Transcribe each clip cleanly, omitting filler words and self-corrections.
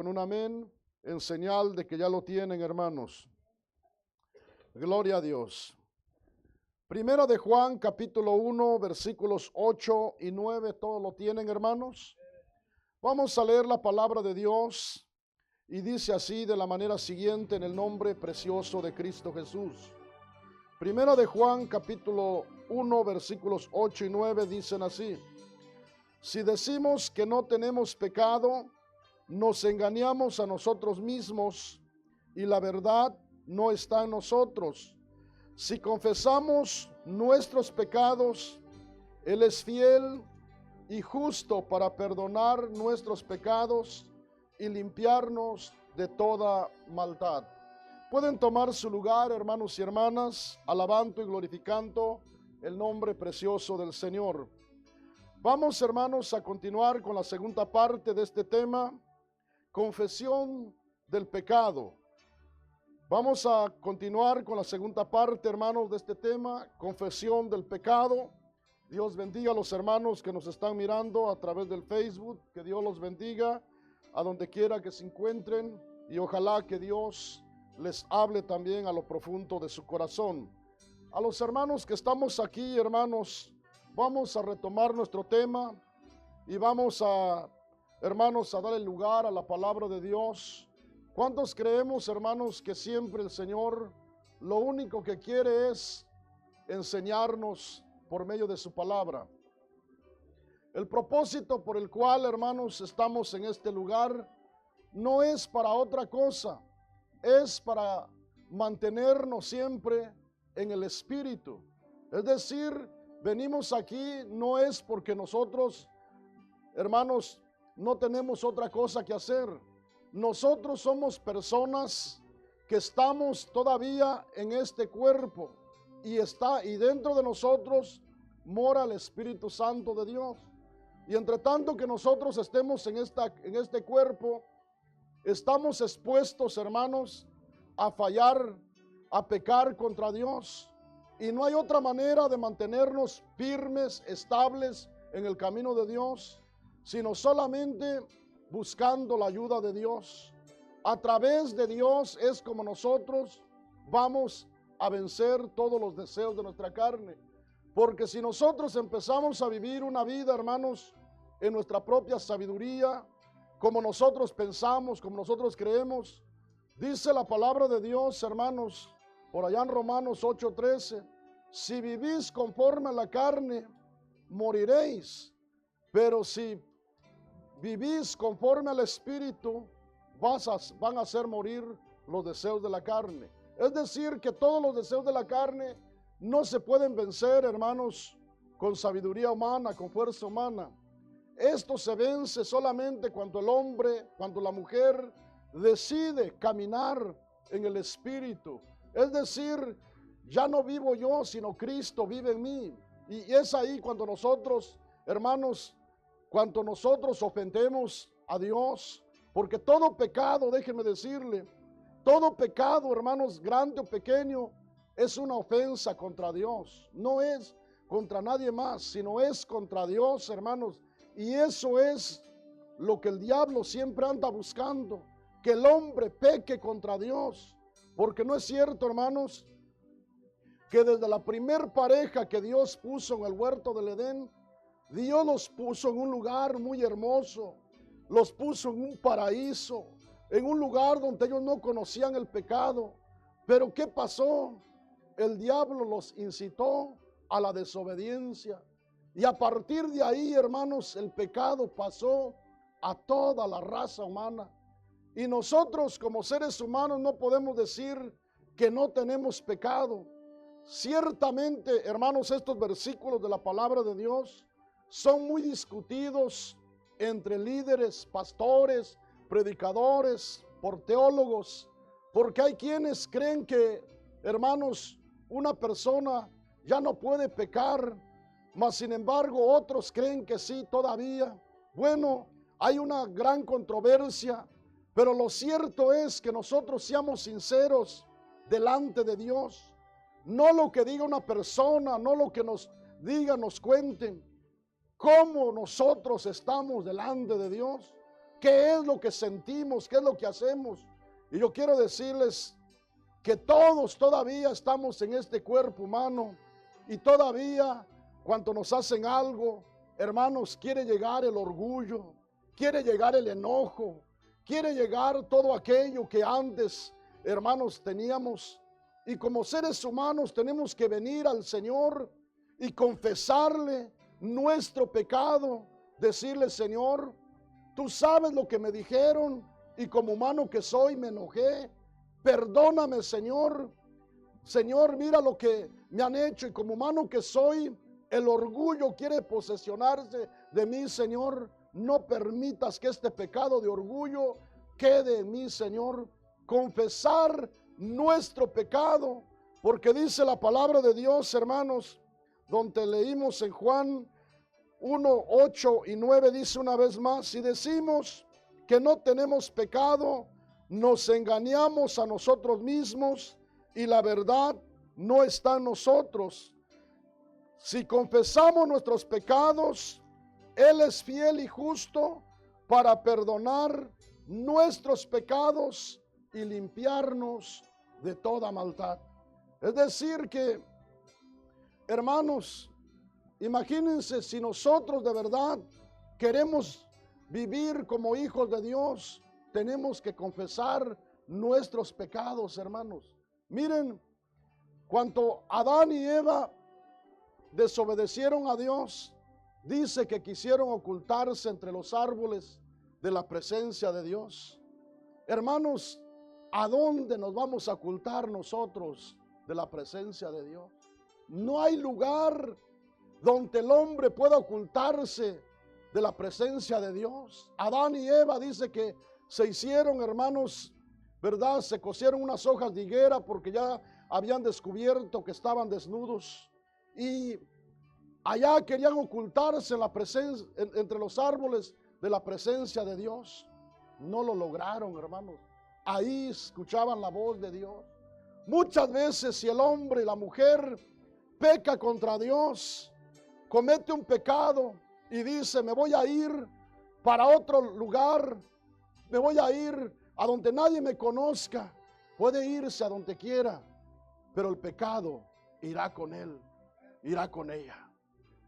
con un amén en señal de que ya lo tienen, hermanos. Gloria a Dios. Primera de Juan, capítulo 1, versículos 8 y 9, ¿todos lo tienen, hermanos? Vamos a leer la palabra de Dios y dice así de la manera siguiente en el nombre precioso de Cristo Jesús. Primera de Juan, capítulo 1, versículos 8 y 9 dicen así: si decimos que no tenemos pecado, nos engañamos a nosotros mismos y la verdad no está en nosotros. Si confesamos nuestros pecados, Él es fiel y justo para perdonar nuestros pecados y limpiarnos de toda maldad. Pueden tomar su lugar, hermanos y hermanas, alabando y glorificando el nombre precioso del Señor. Vamos, hermanos, a continuar con la segunda parte de este tema, confesión del pecado. Vamos a continuar con la segunda parte, hermanos, de este tema, confesión del pecado. Dios bendiga a los hermanos que nos están mirando a través del Facebook, que Dios los bendiga a donde quiera que se encuentren y ojalá que Dios les hable también a lo profundo de su corazón. A los hermanos que estamos aquí, hermanos, vamos a retomar nuestro tema y vamos a, hermanos, a darle lugar a la palabra de Dios. ¿Cuántos creemos, hermanos, que siempre el Señor lo único que quiere es enseñarnos por medio de su palabra? El propósito por el cual, hermanos, estamos en este lugar no es para otra cosa, es para mantenernos siempre en el Espíritu. Es decir, venimos aquí no es porque nosotros, hermanos, no tenemos otra cosa que hacer. Nosotros somos personas que estamos todavía en este cuerpo y dentro de nosotros mora el Espíritu Santo de Dios. Y entre tanto que nosotros estemos en este cuerpo, estamos expuestos, hermanos, a fallar, a pecar contra Dios. Y no hay otra manera de mantenernos firmes, estables en el camino de Dios, sino solamente buscando la ayuda de Dios. A través de Dios es como nosotros vamos a vencer todos los deseos de nuestra carne. Porque si nosotros empezamos a vivir una vida, hermanos, en nuestra propia sabiduría, como nosotros pensamos, como nosotros creemos, dice la palabra de Dios, hermanos, por allá en Romanos 8:13, si vivís conforme a la carne, moriréis, pero si vivís conforme al Espíritu, van a hacer morir los deseos de la carne. Es decir, que todos los deseos de la carne no se pueden vencer, hermanos, con sabiduría humana, con fuerza humana. Esto se vence solamente cuando el hombre, cuando la mujer decide caminar en el Espíritu. Es decir, ya no vivo yo, sino Cristo vive en mí. Y es ahí cuando nosotros, hermanos, cuando nosotros ofendemos a Dios, porque todo pecado, déjenme decirle, todo pecado, hermanos, grande o pequeño, es una ofensa contra Dios. No es contra nadie más, sino es contra Dios, hermanos. Y eso es lo que el diablo siempre anda buscando, que el hombre peque contra Dios. Porque no es cierto, hermanos, que desde la primer pareja que Dios puso en el huerto del Edén, Dios los puso en un lugar muy hermoso, los puso en un paraíso, en un lugar donde ellos no conocían el pecado. Pero ¿qué pasó? El diablo los incitó a la desobediencia. Y a partir de ahí, hermanos, el pecado pasó a toda la raza humana. Y nosotros como seres humanos no podemos decir que no tenemos pecado. Ciertamente, hermanos, estos versículos de la palabra de Dios son muy discutidos entre líderes, pastores, predicadores, por teólogos, porque hay quienes creen que, hermanos, una persona ya no puede pecar, mas sin embargo otros creen que sí todavía. Bueno, hay una gran controversia, pero lo cierto es que nosotros seamos sinceros delante de Dios. No lo que diga una persona, no lo que nos diga, nos cuenten. Cómo nosotros estamos delante de Dios. qué es lo que sentimos, qué es lo que hacemos. Y yo quiero decirles que todos todavía estamos en este cuerpo humano y todavía cuando nos hacen algo, hermanos, quiere llegar el orgullo, quiere llegar el enojo, quiere llegar todo aquello que antes, hermanos, teníamos. Y como seres humanos tenemos que venir al Señor y confesarle nuestro pecado, decirle: Señor, tú sabes lo que me dijeron y como humano que soy me enojé. Perdóname, Señor. Señor, mira lo que me han hecho y como humano que soy, el orgullo quiere posesionarse de mí, Señor. No permitas que este pecado de orgullo quede en mí, Señor. Confesar nuestro pecado, porque dice la palabra de Dios, hermanos, donde leímos en Juan 1, 8 y 9, dice una vez más: si decimos que no tenemos pecado, nos engañamos a nosotros mismos y la verdad no está en nosotros. Si confesamos nuestros pecados, Él es fiel y justo para perdonar nuestros pecados y limpiarnos de toda maldad. Es decir que, hermanos, imagínense si nosotros de verdad queremos vivir como hijos de Dios, tenemos que confesar nuestros pecados, hermanos. Miren, cuando Adán y Eva desobedecieron a Dios, dice que quisieron ocultarse entre los árboles de la presencia de Dios. Hermanos, ¿a dónde nos vamos a ocultar nosotros de la presencia de Dios? No hay lugar donde el hombre pueda ocultarse de la presencia de Dios. Adán y Eva dice que se hicieron, hermanos, ¿verdad? Se cosieron unas hojas de higuera porque ya habían descubierto que estaban desnudos y allá querían ocultarse en la presencia, entre los árboles de la presencia de Dios. No lo lograron, hermanos. Ahí escuchaban la voz de Dios. Muchas veces si el hombre y la mujer peca contra Dios, comete un pecado y dice: me voy a ir para otro lugar, me voy a ir a donde nadie me conozca. Puede irse a donde quiera, pero el pecado irá con él, irá con ella.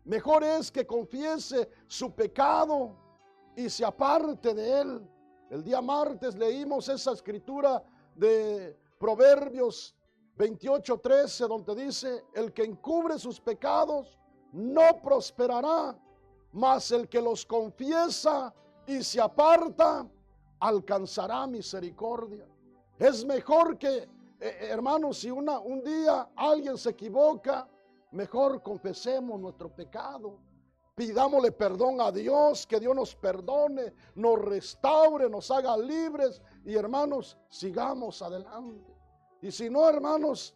Mejor es que confiese su pecado y se aparte de él. El día martes leímos esa escritura de Proverbios 28:13, donde dice: el que encubre sus pecados no prosperará, mas el que los confiesa y se aparta alcanzará misericordia. Es mejor que, hermanos, si un día alguien se equivoca, mejor confesemos nuestro pecado. Pidámosle perdón a Dios, que Dios nos perdone, nos restaure, nos haga libres y, hermanos, sigamos adelante. Y si no, hermanos,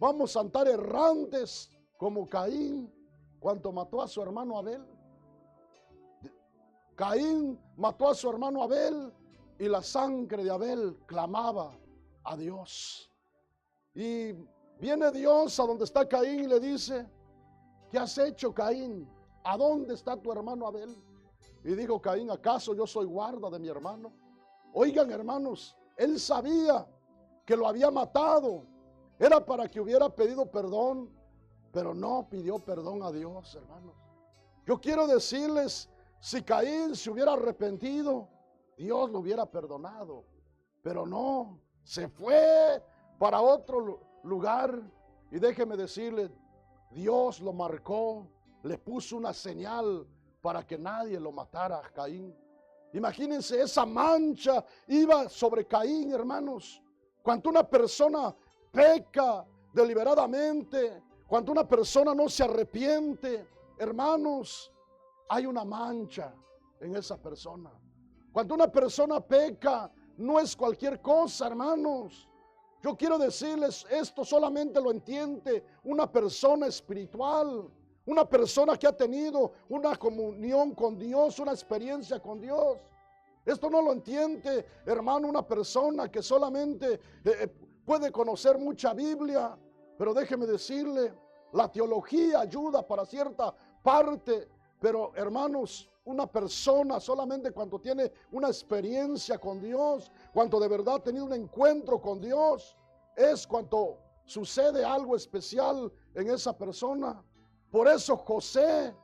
vamos a andar errantes como Caín cuando mató a su hermano Abel. Caín mató a su hermano Abel y la sangre de Abel clamaba a Dios. Y viene Dios a donde está Caín y le dice: ¿qué has hecho, Caín? ¿A dónde está tu hermano Abel? Y dijo Caín: ¿acaso yo soy guarda de mi hermano? Oigan, hermanos, él sabía que lo había matado. Era para que hubiera pedido perdón, pero no pidió perdón a Dios, hermanos. Yo quiero decirles, si Caín se hubiera arrepentido, Dios lo hubiera perdonado. Pero no, se fue para otro lugar. Y déjeme decirle, Dios lo marcó, le puso una señal para que nadie lo matara a Caín. Imagínense, esa mancha iba sobre Caín, hermanos. Cuando una persona peca deliberadamente, cuando una persona no se arrepiente, hermanos, hay una mancha en esa persona. Cuando una persona peca, no es cualquier cosa, hermanos. Yo quiero decirles, esto solamente lo entiende una persona espiritual, una persona que ha tenido una comunión con Dios, una experiencia con Dios. Esto no lo entiende, hermano, una persona que solamente puede conocer mucha Biblia. Pero déjeme decirle, la teología ayuda para cierta parte, pero hermanos, una persona solamente cuando tiene una experiencia con Dios, cuando de verdad ha tenido un encuentro con Dios, es cuando sucede algo especial en esa persona. Por eso José,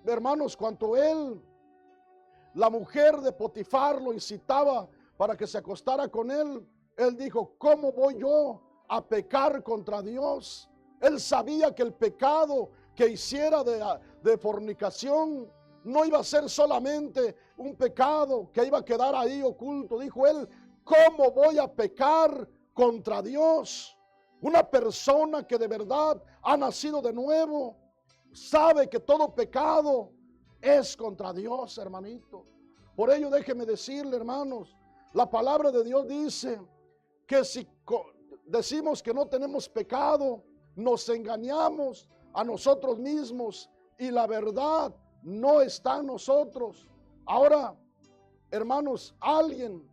hermanos, cuando la mujer de Potifar lo incitaba para que se acostara con él dijo, ¿cómo voy yo a pecar contra Dios? Él sabía que el pecado que hiciera de fornicación no iba a ser solamente un pecado que iba a quedar ahí oculto. Dijo él, ¿cómo voy a pecar contra Dios? Una persona que de verdad ha nacido de nuevo sabe que todo pecado es contra Dios, hermanito. Por ello déjeme decirle, hermanos, la palabra de Dios dice que si decimos que no tenemos pecado, nos engañamos a nosotros mismos y la verdad no está en nosotros. Ahora, hermanos, alguien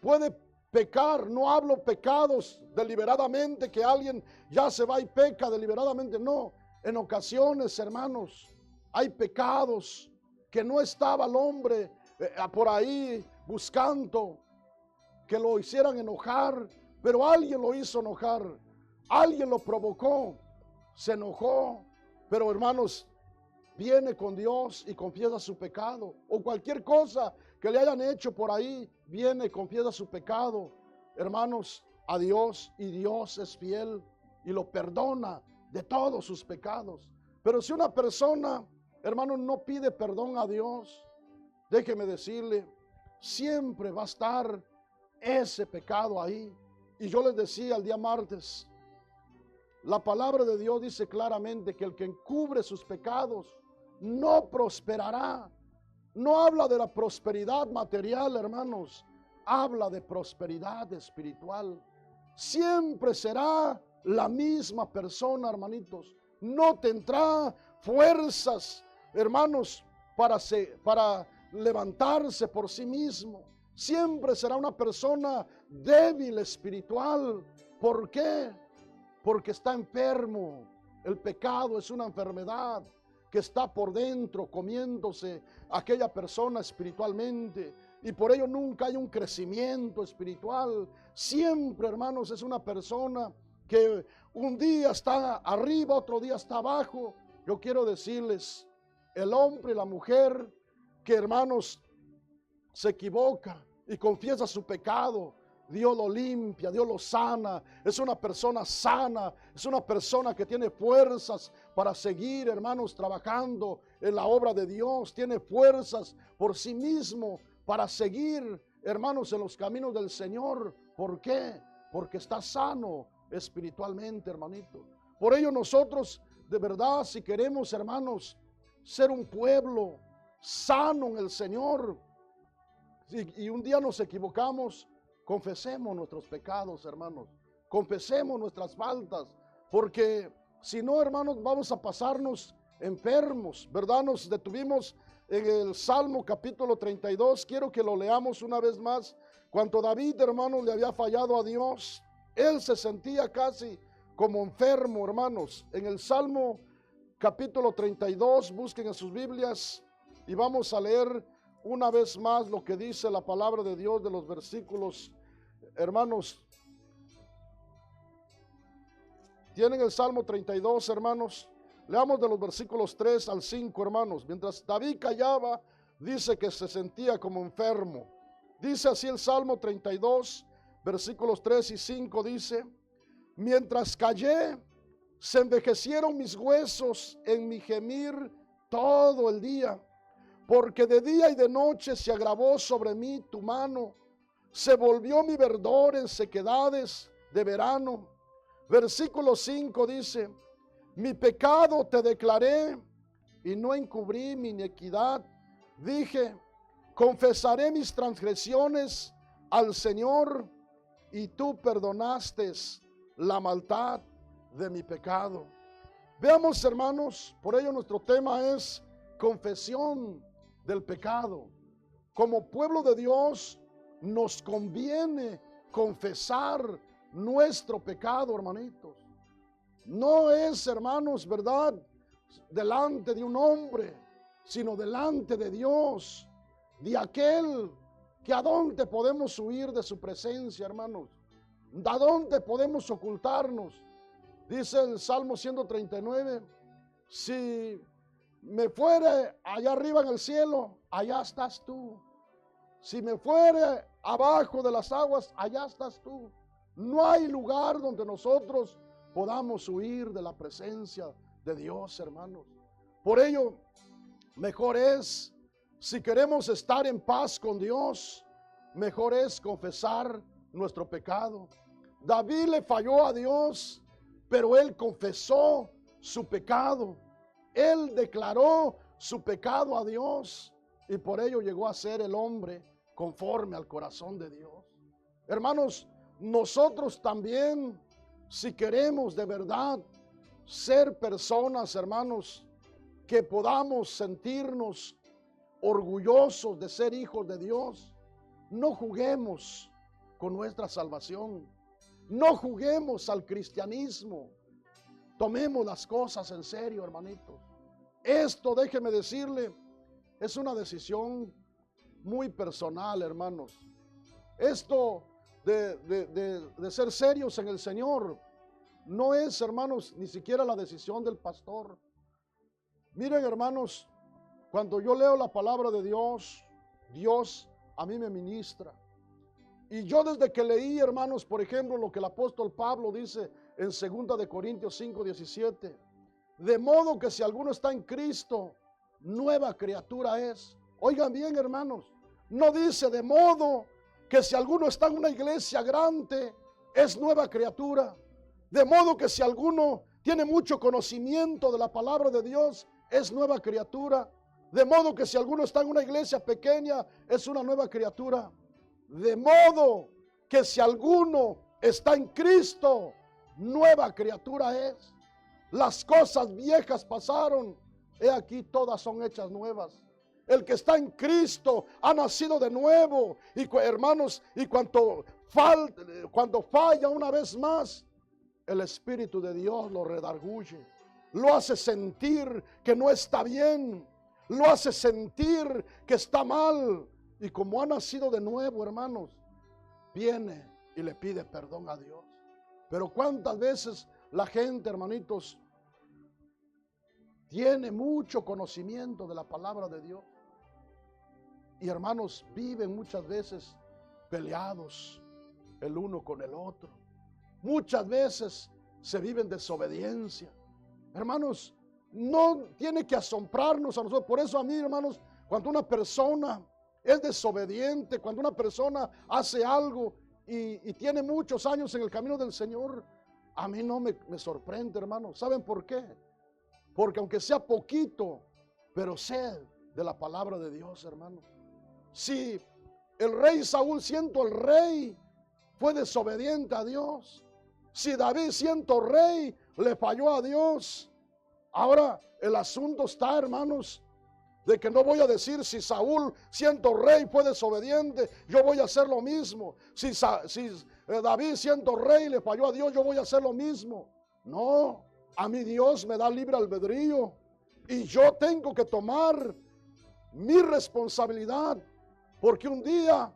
puede pecar, no hablo pecados deliberadamente, que alguien ya se va y peca deliberadamente, no. En ocasiones, hermanos, hay pecados que no estaba el hombre por ahí buscando que lo hicieran enojar, pero alguien lo hizo enojar, alguien lo provocó, se enojó, pero hermanos, viene con Dios y confiesa su pecado, o cualquier cosa que le hayan hecho por ahí, viene y confiesa su pecado, hermanos, a Dios, y Dios es fiel y lo perdona de todos sus pecados. Pero si una persona, hermanos, no pide perdón a Dios, déjeme decirle, siempre va a estar ese pecado ahí. Y yo les decía el día martes, la palabra de Dios dice claramente que el que encubre sus pecados no prosperará. No habla de la prosperidad material, hermanos, habla de prosperidad espiritual. Siempre será la misma persona, hermanitos. No tendrá fuerzas, hermanos, para levantarse por sí mismo. Siempre será una persona débil espiritual. ¿Por qué? Porque está enfermo. El pecado es una enfermedad que está por dentro comiéndose a aquella persona espiritualmente, y por ello nunca hay un crecimiento espiritual. Siempre, hermanos, es una persona que un día está arriba, otro día está abajo. Yo quiero decirles, el hombre y la mujer que, hermanos, se equivoca y confiesa su pecado, Dios lo limpia, Dios lo sana. Es una persona sana, es una persona que tiene fuerzas para seguir, hermanos, trabajando en la obra de Dios. Tiene fuerzas por sí mismo para seguir, hermanos, en los caminos del Señor. ¿Por qué? Porque está sano espiritualmente, hermanito. Por ello nosotros, de verdad, si queremos, hermanos, ser un pueblo sano en el Señor, y un día nos equivocamos, confesemos nuestros pecados, hermanos. Confesemos nuestras faltas, porque si no, hermanos, vamos a pasarnos enfermos, ¿verdad? Nos detuvimos en el Salmo capítulo 32. Quiero que lo leamos una vez más. Cuando David, hermanos, le había fallado a Dios, él se sentía casi como enfermo, hermanos. En el Salmo capítulo 32, busquen en sus Biblias y vamos a leer una vez más lo que dice la palabra de Dios de los versículos, hermanos. ¿Tienen el Salmo 32, hermanos? Leamos de los versículos 3 al 5, hermanos. Mientras David callaba, dice que se sentía como enfermo. Dice así el Salmo 32, versículos 3 y 5, dice: mientras callé, se envejecieron mis huesos en mi gemir todo el día, porque de día y de noche se agravó sobre mí tu mano, se volvió mi verdor en sequedades de verano. Versículo 5 dice: mi pecado te declaré y no encubrí mi iniquidad. Dije: confesaré mis transgresiones al Señor, y tú perdonaste la maldad de mi pecado. Veamos, hermanos, por ello nuestro tema es confesión del pecado. Como pueblo de Dios nos conviene confesar nuestro pecado, hermanitos. No es, hermanos, verdad, delante de un hombre, sino delante de Dios, de aquel que a dónde podemos huir de su presencia, hermanos. ¿A dónde podemos ocultarnos? Dice el Salmo 139, si me fuere allá arriba en el cielo, allá estás tú. Si me fuere abajo de las aguas, allá estás tú. No hay lugar donde nosotros podamos huir de la presencia de Dios, hermanos. Por ello, mejor es, si queremos estar en paz con Dios, mejor es confesar nuestro pecado. David le falló a Dios, pero él confesó su pecado. Él declaró su pecado a Dios y por ello llegó a ser el hombre conforme al corazón de Dios. Hermanos, nosotros también, si queremos de verdad ser personas, hermanos, que podamos sentirnos orgullosos de ser hijos de Dios, no juguemos con nuestra salvación. No juguemos al cristianismo. Tomemos las cosas en serio, hermanitos. Esto, déjeme decirle, es una decisión muy personal, hermanos. Esto de ser serios en el Señor no es, hermanos, ni siquiera la decisión del pastor. Miren, hermanos, cuando yo leo la palabra de Dios, Dios a mí me ministra. Y yo desde que leí, hermanos, por ejemplo, lo que el apóstol Pablo dice en 2 Corintios 5:17, de modo que si alguno está en Cristo, nueva criatura es. Oigan bien, hermanos, no dice de modo que si alguno está en una iglesia grande, es nueva criatura. De modo que si alguno tiene mucho conocimiento de la palabra de Dios, es nueva criatura. De modo que si alguno está en una iglesia pequeña, es una nueva criatura. De modo que si alguno está en Cristo, nueva criatura es. Las cosas viejas pasaron, he aquí todas son hechas nuevas. El que está en Cristo ha nacido de nuevo. Y hermanos, y cuando falla una vez más, el Espíritu de Dios lo redarguye, lo hace sentir que no está bien, lo hace sentir que está mal. Y como ha nacido de nuevo, hermanos, viene y le pide perdón a Dios. Pero cuántas veces la gente, hermanitos, tiene mucho conocimiento de la palabra de Dios. Y hermanos, viven muchas veces peleados el uno con el otro. Muchas veces se viven desobediencia. Hermanos, no tiene que asombrarnos a nosotros. Por eso a mí, hermanos, cuando una persona es desobediente, cuando una persona hace algo y tiene muchos años en el camino del Señor, a mí no me sorprende, hermanos. ¿Saben por qué? Porque aunque sea poquito, pero sé de la palabra de Dios, hermanos. Si el rey Saúl, siendo el rey, fue desobediente a Dios. Si David, siendo rey, le falló a Dios. Ahora el asunto está, hermanos, de que no voy a decir si Saúl, siendo rey, fue desobediente, yo voy a hacer lo mismo. Si David, siendo rey, le falló a Dios, yo voy a hacer lo mismo. No, a mí Dios me da libre albedrío y yo tengo que tomar mi responsabilidad, porque un día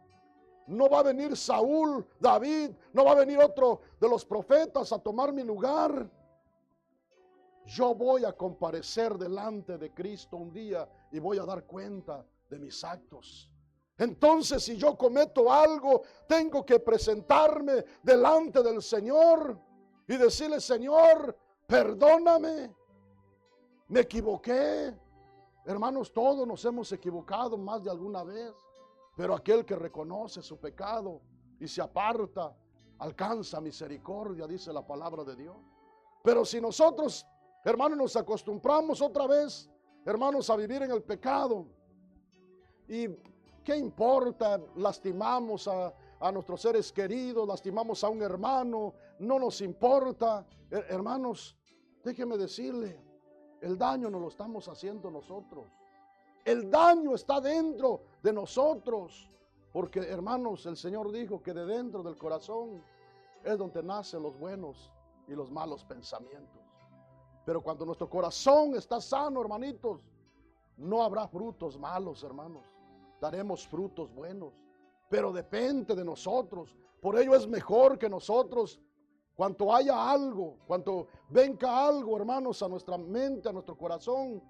no va a venir Saúl, David, no va a venir otro de los profetas a tomar mi lugar. Yo voy a comparecer delante de Cristo un día y voy a dar cuenta de mis actos. Entonces, si yo cometo algo, tengo que presentarme delante del Señor y decirle: Señor, perdóname, me equivoqué. Hermanos, todos nos hemos equivocado más de alguna vez, pero aquel que reconoce su pecado y se aparta, alcanza misericordia, dice la palabra de Dios. Pero si nosotros, hermanos, nos acostumbramos otra vez, hermanos, a vivir en el pecado, y ¿qué importa? Lastimamos a nuestros seres queridos, lastimamos a un hermano, no nos importa. Hermanos, déjeme decirle, el daño nos lo estamos haciendo nosotros. El daño está dentro de nosotros, porque, hermanos, el Señor dijo que de dentro del corazón es donde nacen los buenos y los malos pensamientos. Pero cuando nuestro corazón está sano, hermanitos, no habrá frutos malos, hermanos. Daremos frutos buenos, pero depende de nosotros. Por ello es mejor que nosotros, cuanto haya algo, cuanto venga algo, hermanos, a nuestra mente, a nuestro corazón,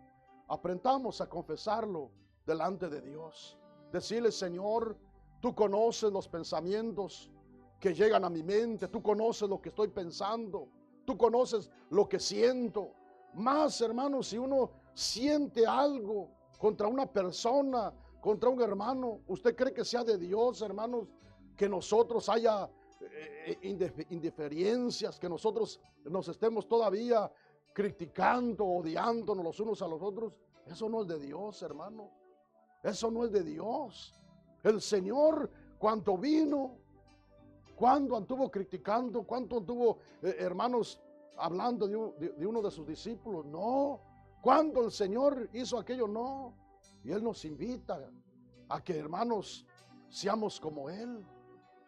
aprendamos a confesarlo delante de Dios. Decirle: Señor, tú conoces los pensamientos que llegan a mi mente, tú conoces lo que estoy pensando, tú conoces lo que siento. Más, hermanos, si uno siente algo contra una persona, contra un hermano, ¿usted cree que sea de Dios, hermanos, que nosotros haya indiferencias, que nosotros nos estemos todavía criticando, odiándonos los unos a los otros? Eso no es de Dios, hermano. Eso no es de Dios. El Señor, cuando vino, cuando anduvo criticando, cuando anduvo, hermanos, hablando de uno de sus discípulos, no. Cuando el Señor hizo aquello, no. Y Él nos invita a que, hermanos, seamos como Él.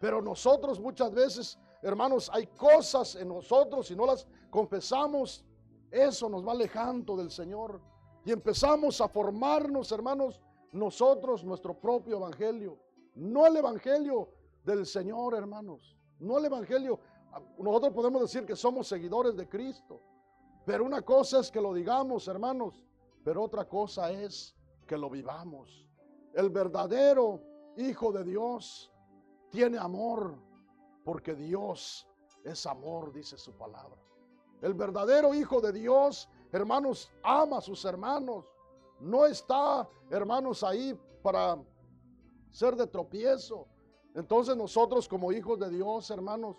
Pero nosotros muchas veces, hermanos, hay cosas en nosotros, si no las confesamos, eso nos va alejando del Señor. Y empezamos a formarnos, hermanos, nosotros, nuestro propio evangelio. No el evangelio del Señor, hermanos. No el evangelio. Nosotros podemos decir que somos seguidores de Cristo. Pero una cosa es que lo digamos, hermanos. Pero otra cosa es que lo vivamos. El verdadero Hijo de Dios tiene amor, porque Dios es amor, dice su palabra. El verdadero Hijo de Dios, hermanos, ama a sus hermanos. No está, hermanos, ahí para ser de tropiezo. Entonces nosotros, como hijos de Dios, hermanos,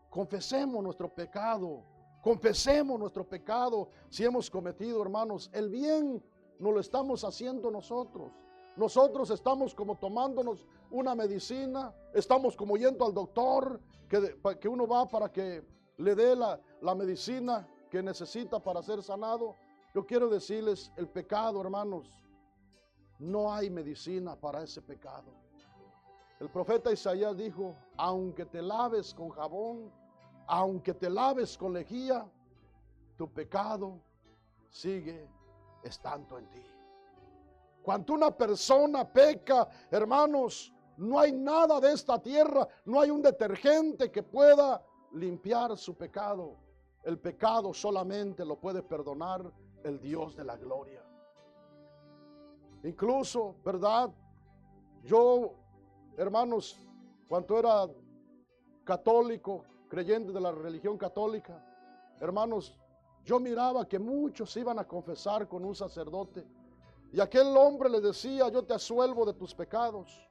confesemos nuestro pecado. Confesemos nuestro pecado. Si hemos cometido, hermanos, el bien, no lo estamos haciendo nosotros. Nosotros estamos como tomándonos una medicina, estamos como yendo al doctor, que uno va para que le dé la medicina que necesita para ser sanado. Yo quiero decirles, el pecado, hermanos, no hay medicina para ese pecado. El profeta Isaías dijo: aunque te laves con jabón, aunque te laves con lejía, tu pecado sigue estando en ti. Cuando una persona peca, hermanos, no hay nada de esta tierra, no hay un detergente que pueda limpiar su pecado. El pecado solamente lo puede perdonar el Dios de la gloria. Incluso, ¿verdad? Yo, hermanos, cuando era católico, creyente de la religión católica, hermanos, yo miraba que muchos iban a confesar con un sacerdote. Y aquel hombre le decía: yo te asuelvo de tus pecados.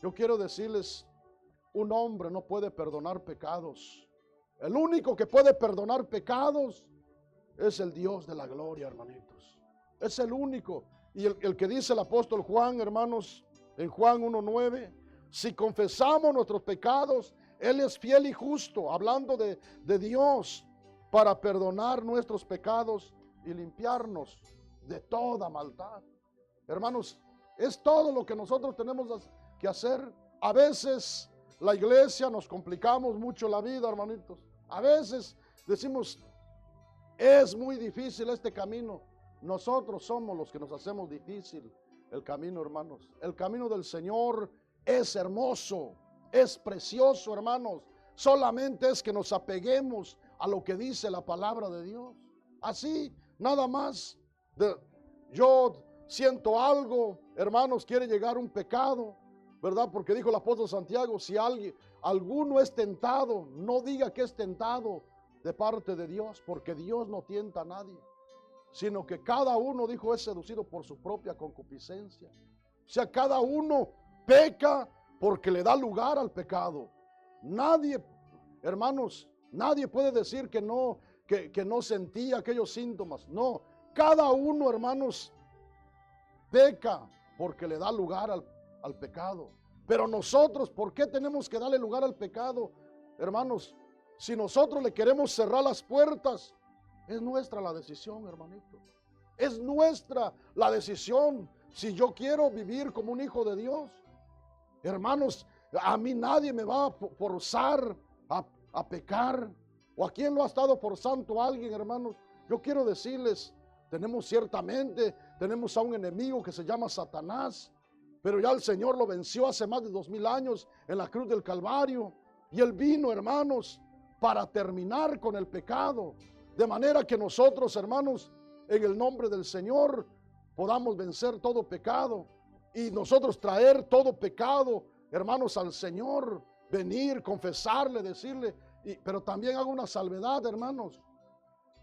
Yo quiero decirles, un hombre no puede perdonar pecados. El único que puede perdonar pecados es el Dios de la gloria, hermanitos. Es el único. Y el que dice el apóstol Juan, hermanos, en Juan 1:9, si confesamos nuestros pecados, Él es fiel y justo, hablando de Dios, para perdonar nuestros pecados y limpiarnos de toda maldad. Hermanos, es todo lo que nosotros tenemos que hacer. A veces la iglesia nos complicamos mucho la vida, hermanitos. A veces decimos: es muy difícil este camino. Nosotros somos los que nos hacemos difícil el camino, hermanos. El camino del Señor es hermoso, es precioso, hermanos. Solamente es que nos apeguemos a lo que dice la palabra de Dios. Así, nada más. Yo siento algo, hermanos, quiere llegar un pecado, ¿verdad? Porque dijo el apóstol Santiago: si alguno es tentado, no diga que es tentado de parte de Dios, porque Dios no tienta a nadie, sino que cada uno, dijo, es seducido por su propia concupiscencia. O sea, cada uno peca porque le da lugar al pecado. Nadie, hermanos, nadie puede decir que no sentía aquellos síntomas. No, cada uno, hermanos, peca porque le da lugar al pecado. Pero nosotros, ¿por qué tenemos que darle lugar al pecado? Hermanos, si nosotros le queremos cerrar las puertas, es nuestra la decisión, hermanito. Es nuestra la decisión. Si yo quiero vivir como un hijo de Dios, hermanos, a mí nadie me va a forzar a pecar. ¿O a quién lo ha estado forzando a alguien, hermanos? Yo quiero decirles, tenemos a un enemigo que se llama Satanás, pero ya el Señor lo venció hace más de 2000 años en la cruz del Calvario. Y Él vino, hermanos, para terminar con el pecado. De manera que nosotros, hermanos, en el nombre del Señor, podamos vencer todo pecado. Y nosotros traer todo pecado, hermanos, al Señor. Venir, confesarle, decirle. Pero también hago una salvedad, hermanos.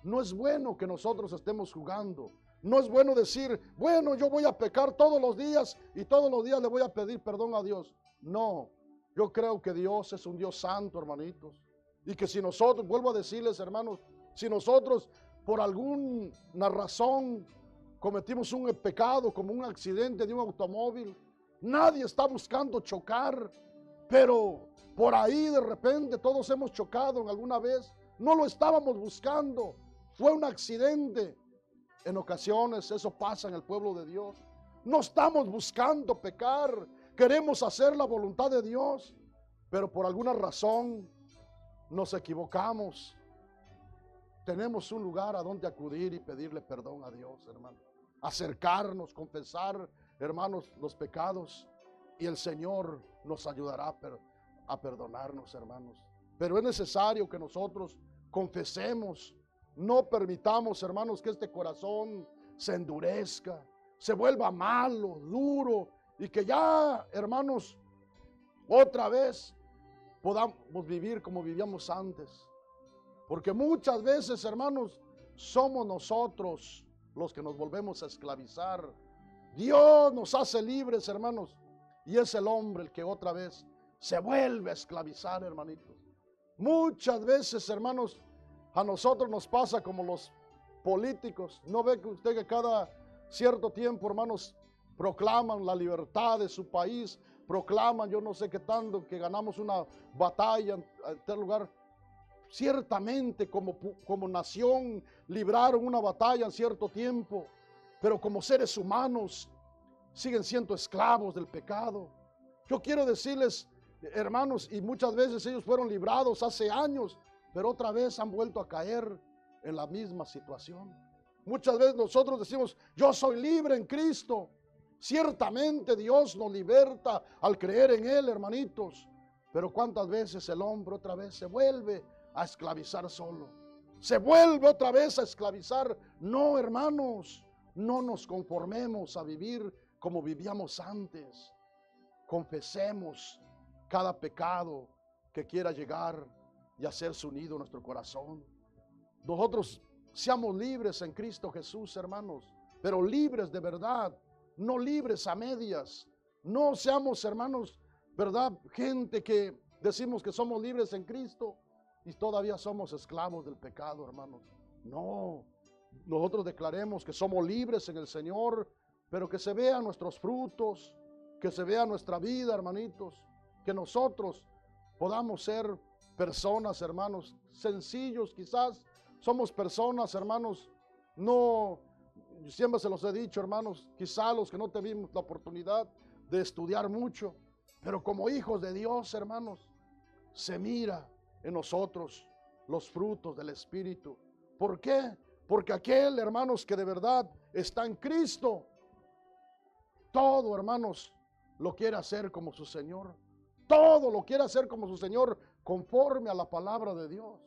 No es bueno que nosotros estemos jugando. No es bueno decir, bueno, yo voy a pecar todos los días y todos los días le voy a pedir perdón a Dios. No, yo creo que Dios es un Dios santo, hermanitos. Y que si nosotros, vuelvo a decirles, hermanos, si nosotros por alguna razón cometimos un pecado como un accidente de un automóvil, nadie está buscando chocar, pero por ahí de repente todos hemos chocado en alguna vez. No lo estábamos buscando, fue un accidente. En ocasiones eso pasa en el pueblo de Dios. No estamos buscando pecar, queremos hacer la voluntad de Dios, pero por alguna razón nos equivocamos. Tenemos un lugar a donde acudir y pedirle perdón a Dios, hermano. Acercarnos, confesar, hermanos, los pecados, y el Señor nos ayudará a perdonarnos, hermanos. Pero es necesario que nosotros confesemos. No permitamos, hermanos, que este corazón se endurezca, se vuelva malo, duro, y que ya, hermanos, otra vez podamos vivir como vivíamos antes. Porque muchas veces, hermanos, somos nosotros los que nos volvemos a esclavizar. Dios nos hace libres, hermanos, y es el hombre el que otra vez se vuelve a esclavizar, hermanitos. Muchas veces, hermanos, a nosotros nos pasa como los políticos. ¿No ve que usted que cada cierto tiempo, hermanos, proclaman la libertad de su país? Proclaman, yo no sé qué tanto, que ganamos una batalla en tal lugar. Ciertamente como nación libraron una batalla en cierto tiempo, pero como seres humanos siguen siendo esclavos del pecado. Yo quiero decirles, hermanos, y muchas veces ellos fueron librados hace años, pero otra vez han vuelto a caer en la misma situación. Muchas veces nosotros decimos, yo soy libre en Cristo. Ciertamente Dios nos liberta al creer en Él, hermanitos. Pero cuántas veces el hombre otra vez se vuelve a esclavizar solo. Se vuelve otra vez a esclavizar. No, hermanos, no nos conformemos a vivir como vivíamos antes. Confesemos cada pecado que quiera llegar y hacerse unido a nuestro corazón. Nosotros seamos libres en Cristo Jesús, hermanos, pero libres de verdad, no libres a medias. No seamos, hermanos, verdad, gente que decimos que somos libres en Cristo y todavía somos esclavos del pecado, hermanos. No, nosotros declaremos que somos libres en el Señor, pero que se vean nuestros frutos, que se vea nuestra vida, hermanitos, que nosotros podamos ser personas, hermanos, sencillos. Quizás somos personas, hermanos, no, siempre se los he dicho, hermanos, quizás los que no tuvimos la oportunidad de estudiar mucho, pero como hijos de Dios, hermanos, se mira en nosotros los frutos del Espíritu. ¿Por qué? Porque aquel, hermanos, que de verdad está en Cristo, todo, hermanos, lo quiere hacer como su Señor. Todo lo quiere hacer como su Señor, conforme a la palabra de Dios.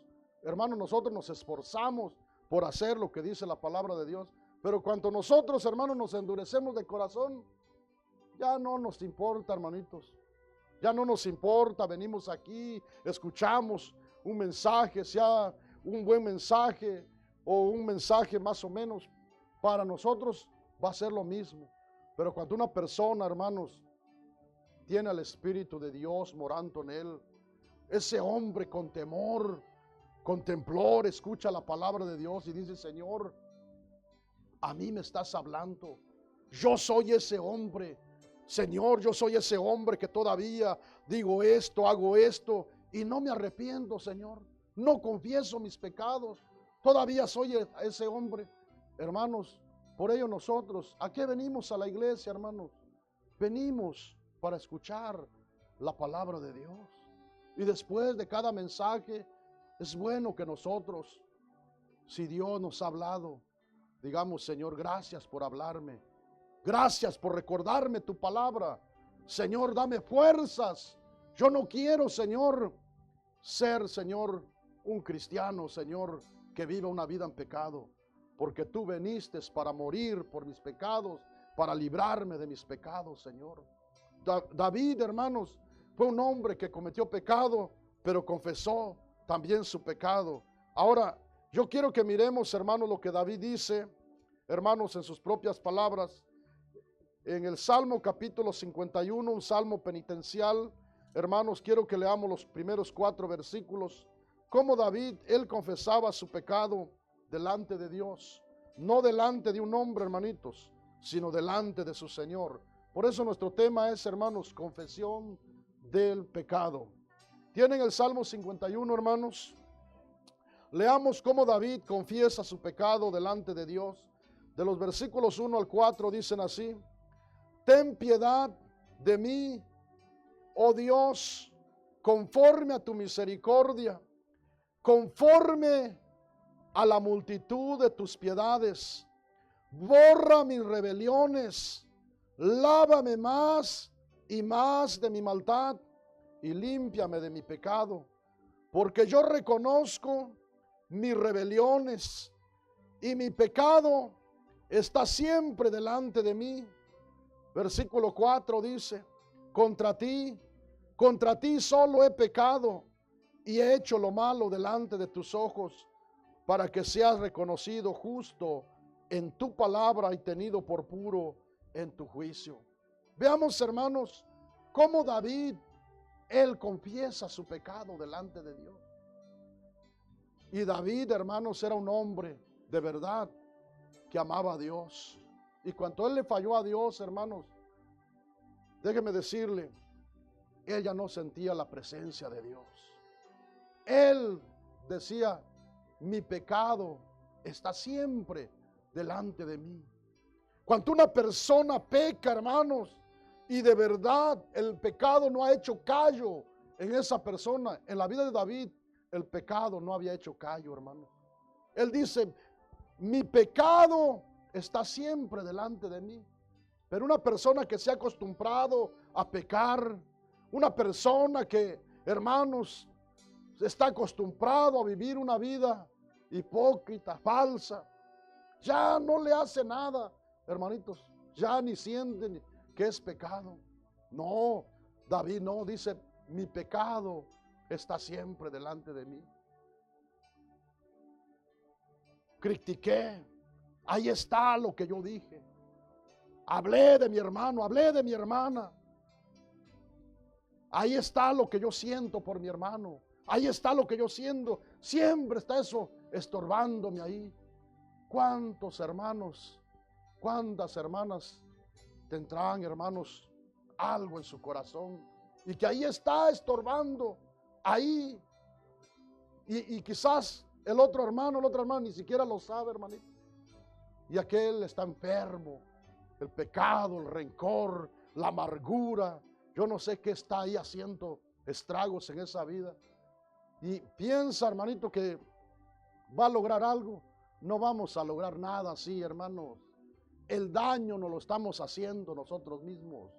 Hermanos, nosotros nos esforzamos por hacer lo que dice la palabra de Dios, pero cuando nosotros, hermanos, nos endurecemos de corazón, ya no nos importa, hermanitos. Ya no nos importa, venimos aquí, escuchamos un mensaje, sea un buen mensaje o un mensaje más o menos, para nosotros va a ser lo mismo. Pero cuando una persona, hermanos, tiene al Espíritu de Dios morando en él, ese hombre con temor, con temblor, escucha la palabra de Dios y dice, Señor, a mí me estás hablando. Yo soy ese hombre. Señor, yo soy ese hombre que todavía digo esto, hago esto y no me arrepiento, Señor. No confieso mis pecados. Todavía soy ese hombre. Hermanos, por ello nosotros, ¿a qué venimos a la iglesia, hermanos? Venimos para escuchar la palabra de Dios. Y después de cada mensaje, es bueno que nosotros, si Dios nos ha hablado, digamos, Señor, gracias por hablarme. Gracias por recordarme tu palabra. Señor, dame fuerzas. Yo no quiero, Señor, ser, Señor, un cristiano, Señor, que viva una vida en pecado. Porque tú viniste para morir por mis pecados, para librarme de mis pecados, Señor. David, hermanos, fue un hombre que cometió pecado, pero confesó también su pecado. Ahora, yo quiero que miremos, hermanos, lo que David dice, hermanos, en sus propias palabras. En el Salmo capítulo 51, un salmo penitencial, hermanos, quiero que leamos los primeros 4 versículos. Cómo David, él confesaba su pecado delante de Dios, no delante de un hombre, hermanitos, sino delante de su Señor. Por eso nuestro tema es, hermanos, confesión del pecado. ¿Tienen el Salmo 51, hermanos? Leamos cómo David confiesa su pecado delante de Dios. De los versículos 1 al 4 dicen así: ten piedad de mí, oh Dios, conforme a tu misericordia, conforme a la multitud de tus piedades. Borra mis rebeliones, lávame más y más de mi maldad y límpiame de mi pecado, porque yo reconozco mis rebeliones y mi pecado está siempre delante de mí. Versículo 4 dice: contra ti solo he pecado y he hecho lo malo delante de tus ojos, para que seas reconocido justo en tu palabra y tenido por puro en tu juicio. Veamos, hermanos, cómo David, él confiesa su pecado delante de Dios. Y David, hermanos, era un hombre de verdad que amaba a Dios. Y cuando él le falló a Dios, hermanos, déjeme decirle, ella no sentía la presencia de Dios. Él decía: mi pecado está siempre delante de mí. Cuando una persona peca, hermanos, y de verdad el pecado no ha hecho callo en esa persona, en la vida de David, el pecado no había hecho callo, hermanos. Él dice: mi pecado está siempre delante de mí. Pero una persona que se ha acostumbrado a pecar, una persona que, hermanos, está acostumbrado a vivir una vida hipócrita, falsa, ya no le hace nada, hermanitos, ya ni sienten que es pecado. No, David no, dice: mi pecado está siempre delante de mí. Critiqué, ahí está lo que yo dije. Hablé de mi hermano, hablé de mi hermana. Ahí está lo que yo siento por mi hermano. Ahí está lo que yo siento. Siempre está eso estorbándome ahí. ¿Cuántos hermanos, cuántas hermanas tendrán, hermanos, algo en su corazón y que ahí está estorbando, ahí? Y quizás el otro hermano, ni siquiera lo sabe, hermanito. Y aquel está enfermo. El pecado, el rencor, la amargura, yo no sé qué está ahí haciendo estragos en esa vida. Y piensa, hermanito, que va a lograr algo. No vamos a lograr nada así, hermanos. El daño nos lo estamos haciendo nosotros mismos.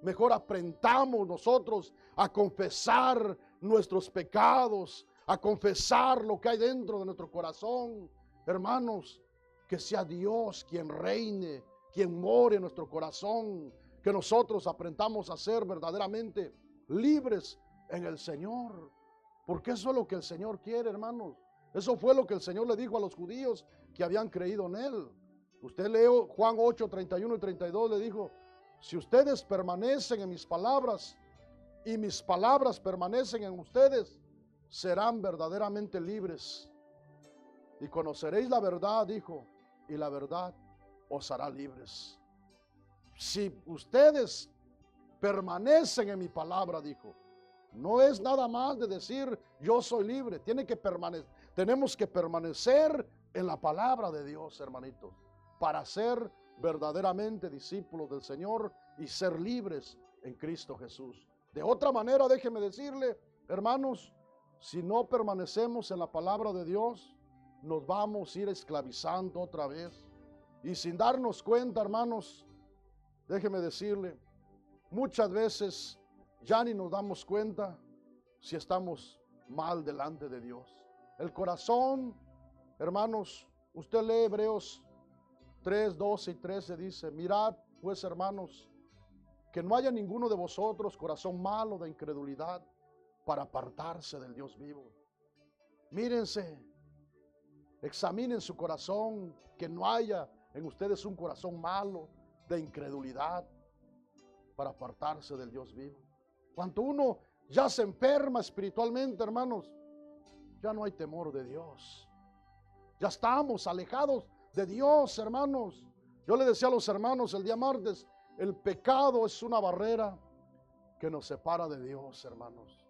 Mejor aprendamos nosotros a confesar nuestros pecados, a confesar lo que hay dentro de nuestro corazón. Hermanos, que sea Dios quien reine, quien more en nuestro corazón, que nosotros aprendamos a ser verdaderamente libres en el Señor, porque eso es lo que el Señor quiere, hermanos. Eso fue lo que el Señor le dijo a los judíos que habían creído en Él. Usted lee Juan 8, 31 y 32, le dijo: si ustedes permanecen en mis palabras y mis palabras permanecen en ustedes, serán verdaderamente libres. Y conoceréis la verdad, dijo, y la verdad os hará libres. Si ustedes permanecen en mi palabra, dijo, no es nada más de decir yo soy libre. Tenemos que permanecer en la palabra de Dios, hermanitos, para ser verdaderamente discípulos del Señor y ser libres en Cristo Jesús. De otra manera, déjeme decirle, hermanos, si no permanecemos en la palabra de Dios, nos vamos a ir esclavizando otra vez Y sin darnos cuenta, hermanos, déjeme decirle, muchas veces ya ni nos damos cuenta si estamos mal delante de Dios. El corazón, hermanos, usted lee Hebreos 3, 12 y 13, dice: mirad pues, hermanos, que no haya ninguno de vosotros corazón malo de incredulidad para apartarse del Dios vivo. Mírense, examinen su corazón, que no haya en ustedes un corazón malo de incredulidad para apartarse del Dios vivo. Cuando uno ya se enferma espiritualmente, hermanos, ya no hay temor de Dios. Ya estamos alejados de Dios, hermanos. Yo le decía a los hermanos el día martes, el pecado es una barrera que nos separa de Dios, hermanos.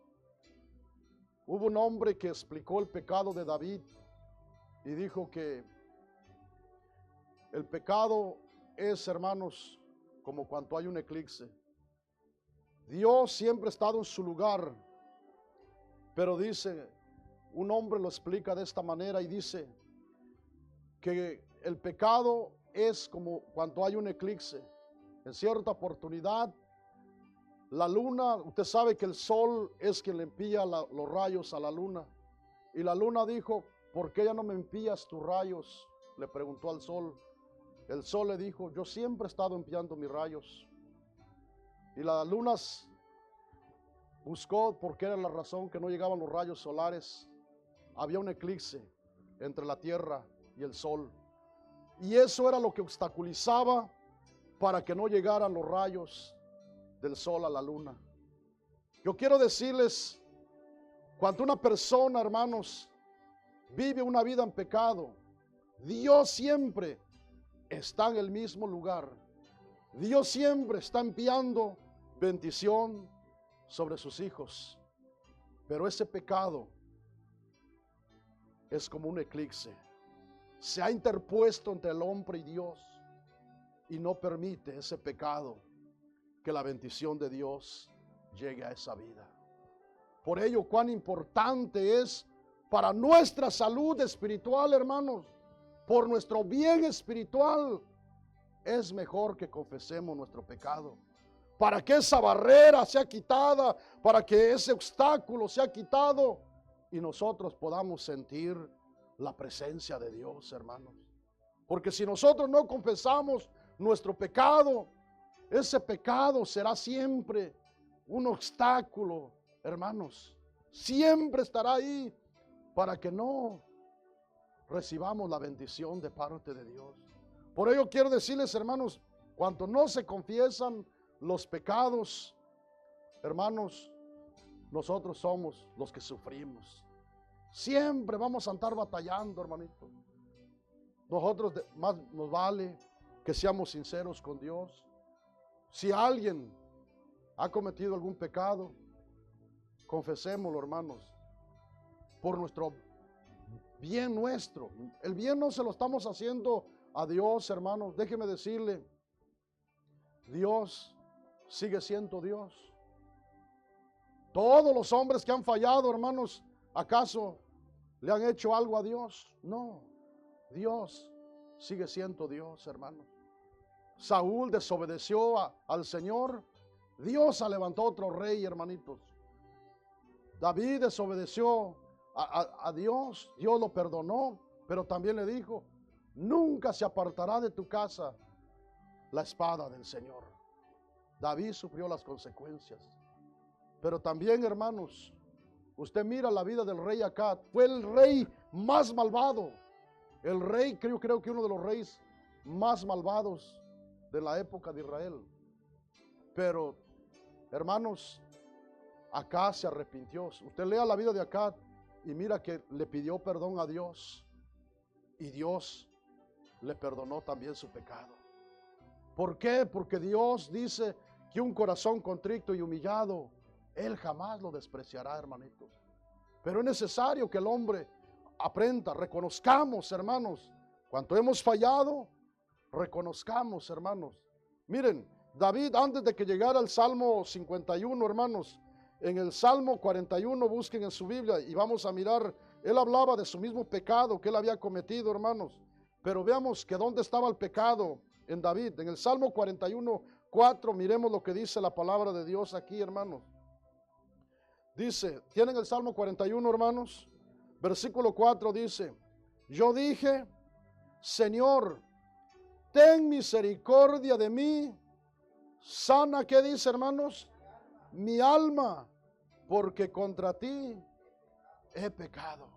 Hubo un hombre que explicó el pecado de David y dijo que el pecado es, hermanos, como cuando hay un eclipse. Dios siempre ha estado en su lugar, pero dice, un hombre lo explica de esta manera y dice que el pecado es como cuando hay un eclipse. En cierta oportunidad, la luna, usted sabe que el sol es quien le envía los rayos a la luna. Y la luna dijo: ¿por qué ya no me envías tus rayos?, le preguntó al sol. El sol le dijo: yo siempre he estado enviando mis rayos. Y la luna buscó por qué era la razón que no llegaban los rayos solares. Había un eclipse entre la tierra y el sol. Y eso era lo que obstaculizaba para que no llegaran los rayos del sol a la luna. Yo quiero decirles, cuando una persona, hermanos, vive una vida en pecado, Dios siempre está en el mismo lugar. Dios siempre está enviando bendición sobre sus hijos. Pero ese pecado es como un eclipse. Se ha interpuesto entre el hombre y Dios y no permite ese pecado que la bendición de Dios llegue a esa vida. Por ello, cuán importante es para nuestra salud espiritual, hermanos, por nuestro bien espiritual, es mejor que confesemos nuestro pecado, para que esa barrera sea quitada, para que ese obstáculo sea quitado y nosotros podamos sentir la presencia de Dios, hermanos. Porque si nosotros no confesamos nuestro pecado, ese pecado será siempre un obstáculo, hermanos. Siempre estará ahí para que no recibamos la bendición de parte de Dios. Por ello quiero decirles, hermanos, cuando no se confiesan los pecados, hermanos, nosotros somos los que sufrimos. Siempre vamos a estar batallando, hermanito. Nosotros más nos vale que seamos sinceros con Dios. Si alguien ha cometido algún pecado, confesémoslo, hermanos, por nuestro bien nuestro. El bien no se lo estamos haciendo a Dios, hermanos. Déjeme decirle, Dios sigue siendo Dios. Todos los hombres que han fallado, hermanos, ¿acaso le han hecho algo a Dios? No, Dios sigue siendo Dios, hermanos. Saúl desobedeció al Señor, Dios levantó otro rey, hermanitos. David desobedeció a Dios, Dios lo perdonó, pero también le dijo: nunca se apartará de tu casa la espada del Señor. David sufrió las consecuencias. Pero también, hermanos, usted mira la vida del rey Acab, fue el rey más malvado. El rey, creo que uno de los reyes más malvados de la época de Israel. Pero, hermanos, Acab se arrepintió. Usted lea la vida de Acab y mira que le pidió perdón a Dios. Y Dios le perdonó también su pecado. ¿Por qué? Porque Dios dice que un corazón contrito y humillado, Él jamás lo despreciará, hermanitos. Pero es necesario que el hombre aprenda, reconozcamos, hermanos, cuando hemos fallado, reconozcamos, hermanos. Miren, David, antes de que llegara al Salmo 51, hermanos, en el Salmo 41, busquen en su Biblia y vamos a mirar, él hablaba de su mismo pecado que él había cometido, hermanos. Pero veamos que dónde estaba el pecado en David. En el Salmo 41:4, miremos lo que dice la palabra de Dios aquí, hermanos. Dice, ¿tienen el Salmo 41, hermanos? Versículo 4 dice, yo dije, Señor, ten misericordia de mí, sana, ¿qué dice, hermanos? Mi alma, porque contra ti he pecado.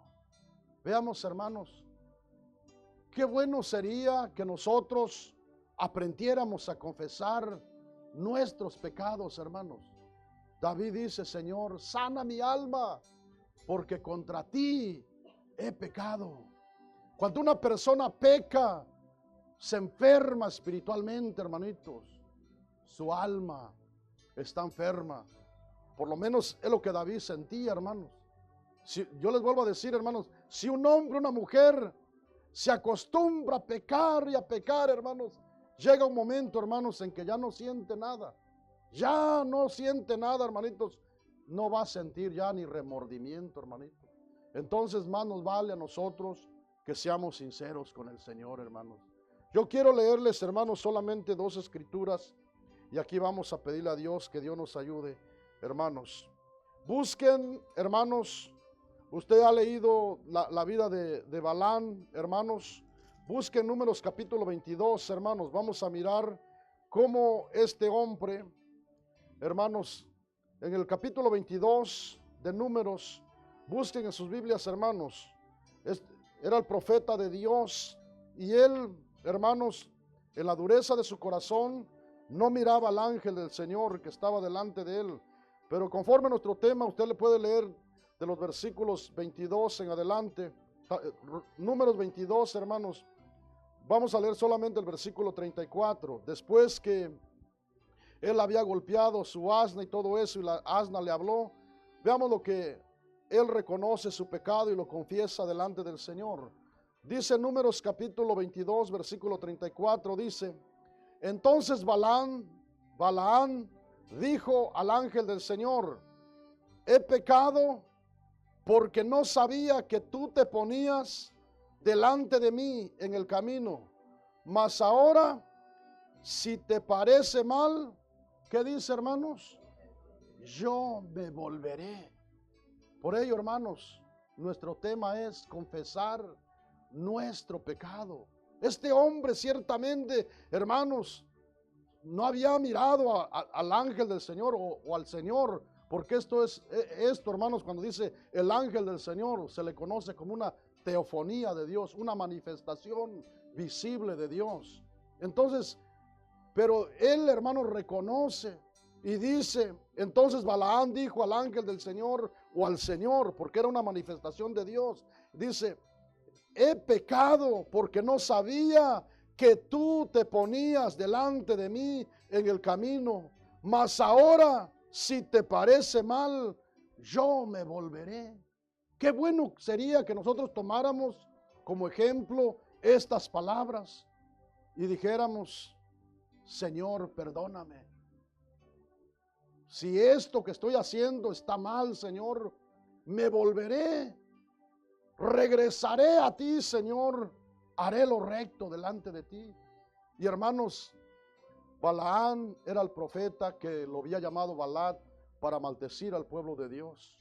Veamos, hermanos, qué bueno sería que nosotros aprendiéramos a confesar nuestros pecados, hermanos. David dice, Señor, sana mi alma, porque contra ti he pecado. Cuando una persona peca, se enferma espiritualmente, hermanitos. Su alma está enferma. Por lo menos es lo que David sentía, hermanos. Yo les vuelvo a decir, hermanos, si un hombre o una mujer se acostumbra a pecar y a pecar, hermanos, llega un momento, hermanos, en que ya no siente nada. Ya no siente nada, hermanitos. No va a sentir ya ni remordimiento, hermanitos. Entonces más nos vale a nosotros que seamos sinceros con el Señor, hermanos. Yo quiero leerles, hermanos, solamente 2 escrituras. Y aquí vamos a pedirle a Dios que Dios nos ayude, hermanos. Busquen, hermanos, usted ha leído la vida de Balán, hermanos. Busquen Números capítulo 22, hermanos. Vamos a mirar cómo este hombre, hermanos, en el capítulo 22 de Números, busquen en sus Biblias, hermanos. Era el profeta de Dios y él, hermanos, en la dureza de su corazón, no miraba al ángel del Señor que estaba delante de él. Pero conforme a nuestro tema, usted le puede leer de los versículos 22 en adelante. Números 22, hermanos. Vamos a leer solamente el versículo 34. Después que él había golpeado su asna y todo eso, y la asna le habló, veamos lo que él reconoce su pecado y lo confiesa delante del Señor. Dice Números capítulo 22, versículo 34, dice, entonces Balaam dijo al ángel del Señor, he pecado porque no sabía que tú te ponías delante de mí en el camino, mas ahora, si te parece mal, ¿qué dice, hermanos? Yo me volveré. Por ello, hermanos, nuestro tema es confesar nuestro pecado. Este hombre ciertamente, hermanos, no había mirado al ángel del Señor o al Señor, porque esto, hermanos, cuando dice el ángel del Señor, se le conoce como una teofonía de Dios, una manifestación visible de Dios. Entonces, pero él, hermano, reconoce y dice, entonces Balaam dijo al ángel del Señor o al Señor, porque era una manifestación de Dios, dice, he pecado porque no sabía que tú te ponías delante de mí en el camino, mas ahora, si te parece mal, yo me volveré. Qué bueno sería que nosotros tomáramos como ejemplo estas palabras y dijéramos, Señor, perdóname. Si esto que estoy haciendo está mal, Señor, me volveré. Regresaré a ti, Señor. Haré lo recto delante de ti. Y hermanos, Balaam era el profeta que lo había llamado Balac para maldecir al pueblo de Dios.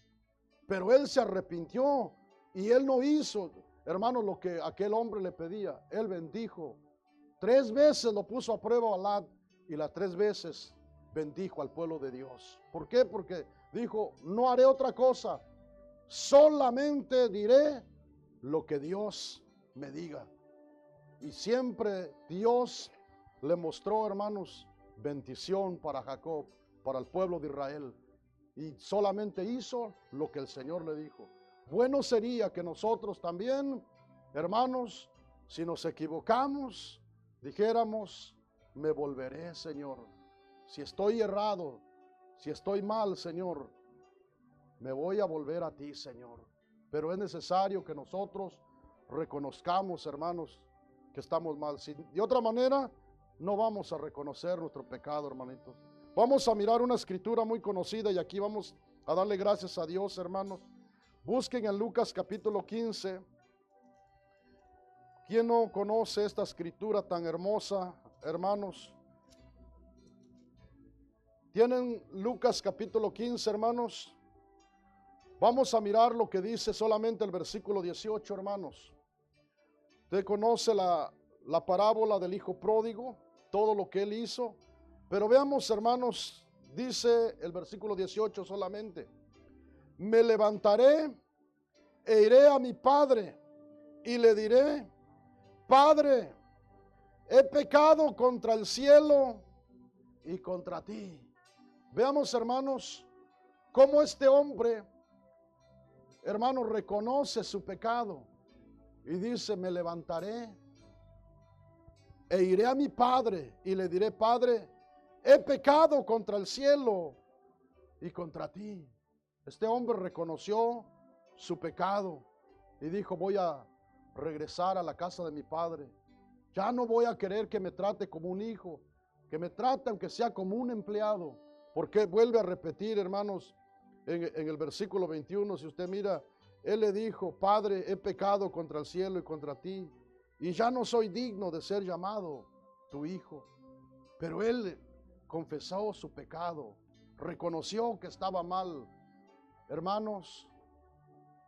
Pero él se arrepintió y él no hizo, hermanos, lo que aquel hombre le pedía. Él bendijo. 3 veces lo puso a prueba Balac y las 3 veces bendijo al pueblo de Dios. ¿Por qué? Porque dijo, no haré otra cosa, solamente diré lo que Dios me diga. Y siempre Dios le mostró, hermanos, bendición para Jacob, para el pueblo de Israel. Y solamente hizo lo que el Señor le dijo. Bueno sería que nosotros también, hermanos, si nos equivocamos, dijéramos, me volveré, Señor. Si estoy errado, si estoy mal, Señor, me voy a volver a ti, Señor. Pero es necesario que nosotros reconozcamos, hermanos, que estamos mal. Si de otra manera, no vamos a reconocer nuestro pecado, hermanitos. Vamos a mirar una escritura muy conocida y aquí vamos a darle gracias a Dios, hermanos. Busquen en Lucas capítulo 15. ¿Quién no conoce esta escritura tan hermosa, hermanos? ¿Tienen Lucas capítulo 15, hermanos? Vamos a mirar lo que dice solamente el versículo 18, hermanos. Usted conoce la parábola del hijo pródigo, todo lo que él hizo. Pero veamos, hermanos, dice el versículo 18 solamente: me levantaré e iré a mi padre y le diré: Padre, he pecado contra el cielo y contra ti. Veamos, hermanos, cómo este hombre, hermanos, reconoce su pecado y dice: me levantaré e iré a mi padre y le diré: Padre, he pecado contra el cielo y contra ti. Este hombre reconoció su pecado y dijo: voy a regresar a la casa de mi padre. Ya no voy a querer que me trate como un hijo, que me trate aunque sea como un empleado. Porque vuelve a repetir, hermanos, en el versículo 21, si usted mira, él le dijo: Padre, he pecado contra el cielo y contra ti, y ya no soy digno de ser llamado tu hijo. Pero él confesó su pecado, reconoció que estaba mal. Hermanos,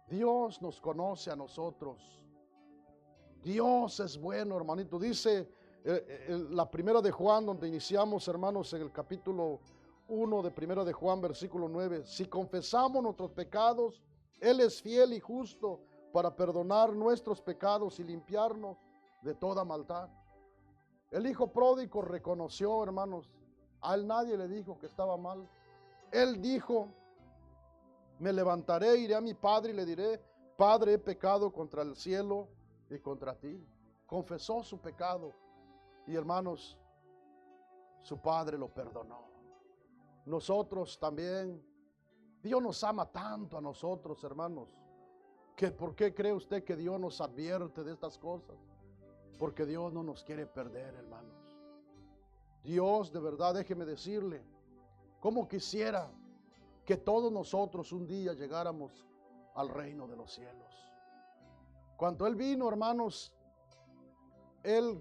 Dios nos conoce a nosotros. Dios es bueno, hermanito. Dice la primera de Juan, donde iniciamos, hermanos, en el capítulo 1 de primera de Juan, versículo 9. Si confesamos nuestros pecados, Él es fiel y justo para perdonar nuestros pecados y limpiarnos de toda maldad. El hijo pródigo reconoció, hermanos, a él nadie le dijo que estaba mal. Él dijo: me levantaré, iré a mi padre y le diré: Padre, he pecado contra el cielo y contra ti. Confesó su pecado y, hermanos, su padre lo perdonó. Nosotros también, Dios nos ama tanto a nosotros, hermanos, que ¿por qué cree usted que Dios nos advierte de estas cosas? Porque Dios no nos quiere perder, hermanos. Dios, de verdad, déjeme decirle, cómo quisiera que todos nosotros un día llegáramos al reino de los cielos. Cuando Él vino, hermanos,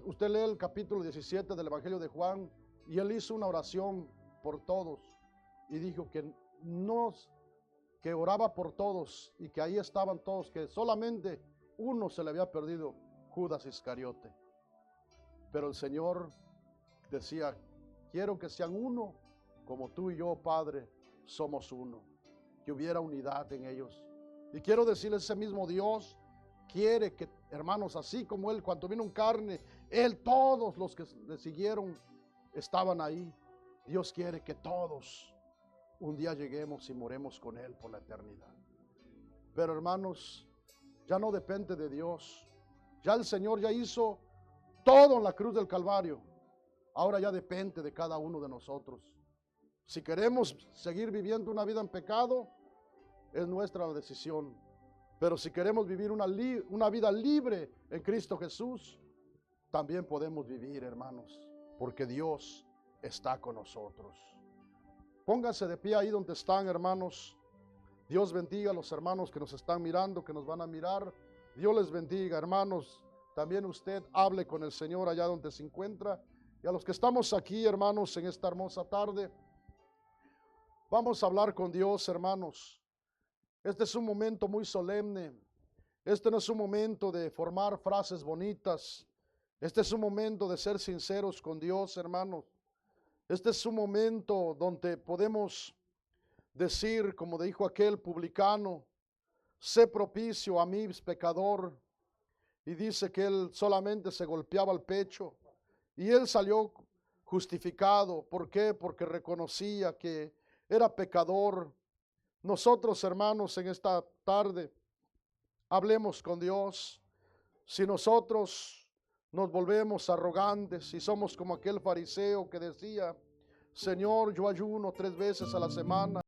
usted lee el capítulo 17 del Evangelio de Juan, y Él hizo una oración por todos, y dijo que oraba por todos, y que ahí estaban todos, que solamente uno se le había perdido, Judas Iscariote. Pero el Señor decía: quiero que sean uno, como tú y yo, Padre, somos uno. Que hubiera unidad en ellos. Y quiero decirles, ese mismo Dios quiere que, hermanos, así como Él, cuando vino en carne, Él, todos los que le siguieron estaban ahí. Dios quiere que todos un día lleguemos y moremos con Él por la eternidad. Pero, hermanos, ya no depende de Dios. Ya el Señor ya hizo todo en la cruz del Calvario. Ahora ya depende de cada uno de nosotros. Si queremos seguir viviendo una vida en pecado, es nuestra decisión. Pero si queremos vivir una vida libre en Cristo Jesús, también podemos vivir, hermanos, porque Dios está con nosotros. Pónganse de pie ahí donde están, hermanos. Dios bendiga a los hermanos que nos están mirando, que nos van a mirar. Dios les bendiga, hermanos. También usted hable con el Señor allá donde se encuentra. Y a los que estamos aquí, hermanos, en esta hermosa tarde, vamos a hablar con Dios, hermanos. Este es un momento muy solemne. Este no es un momento de formar frases bonitas. Este es un momento de ser sinceros con Dios, hermanos. Este es un momento donde podemos decir, como dijo aquel publicano: sé propicio a mí, pecador. Y dice que él solamente se golpeaba el pecho. Y él salió justificado. ¿Por qué? Porque reconocía que era pecador. Nosotros, hermanos, en esta tarde, hablemos con Dios. Si nosotros nos volvemos arrogantes y somos como aquel fariseo que decía: Señor, yo ayuno 3 veces a la semana,